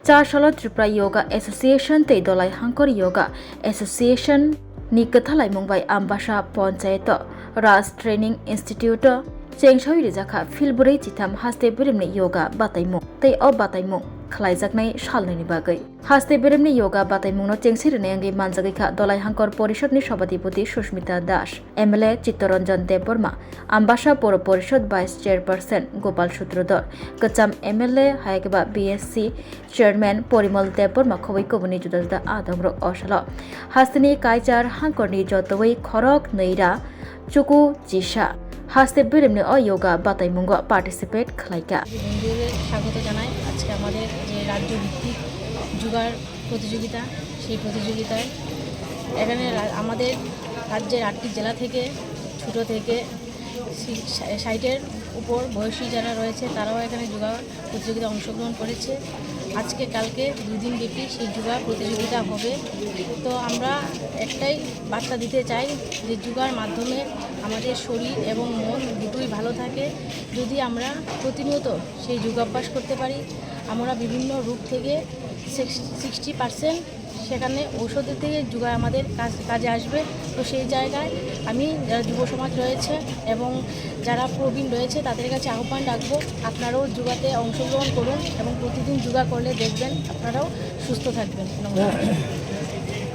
Charshalo Tripura Yoga Association te dolai hangkor yoga association ni kathalai mungbai ambasha ponchayat Ras Training Institute chengshoi rijaka filburei chitham haste birimni yoga bataimu tei o bataimu khlaijaknai salnai bagai haste birimni yoga bataimu no chengsirne angi manjagika dolai hangkor porishod ni sabadipoti Sushmita Das MLA Chittoranjan Deborma ambasha poro porishod vice chairperson Gopal Sutrodor kacham MLA haikba BSC chairman Porimal Deborma khowai kobuni juda adamro osalo hastini kaichar hangkorni jotoi khorok neira chuku jisha হাসতে বেরেমনে ও yoga বাতাইমুঙ্গ participate খালাইকা বন্ধুদের স্বাগত জানাই। আজকে আমাদের যে রাজ্য ভিত্তিক যোগার প্রতিযোগিতা, সেই প্রতিযোগিতায় এখানে আমাদের রাজ্যের 8টি জেলা থেকে ছোটো থেকে 60-এর উপর বয়সী যারা রয়েছে তারাও এখানে যোগা প্রতিযোগিতায় অংশগ্রহণ করেছে। আজকে কালকে 2 দিন ব্যাপী সেই যোগা প্রতিযোগিতা হবে। তো আমরা একটাই বার্তা দিতে চাই যে যোগার মাধ্যমে আমাদের শরীর এবং মন দুটোই ভালো থাকে। যদি আমরা প্রতিনিয়ত সেই যোগাভ্যাস করতে পারি, আমরা বিভিন্ন রোগ থেকে 60% সেখানে ঔষধের থেকে যোগা আমাদের কাজে আসবে। তো সেই জায়গায় আমি যারা যুব সমাজ রয়েছে এবং যারা প্রবীণ রয়েছে তাদের কাছে আহ্বান রাখবো, আপনারাও যোগাতে অংশগ্রহণ করুন এবং প্রতিদিন যোগা করলে দেখবেন আপনারাও সুস্থ থাকবেন। নমস্কার।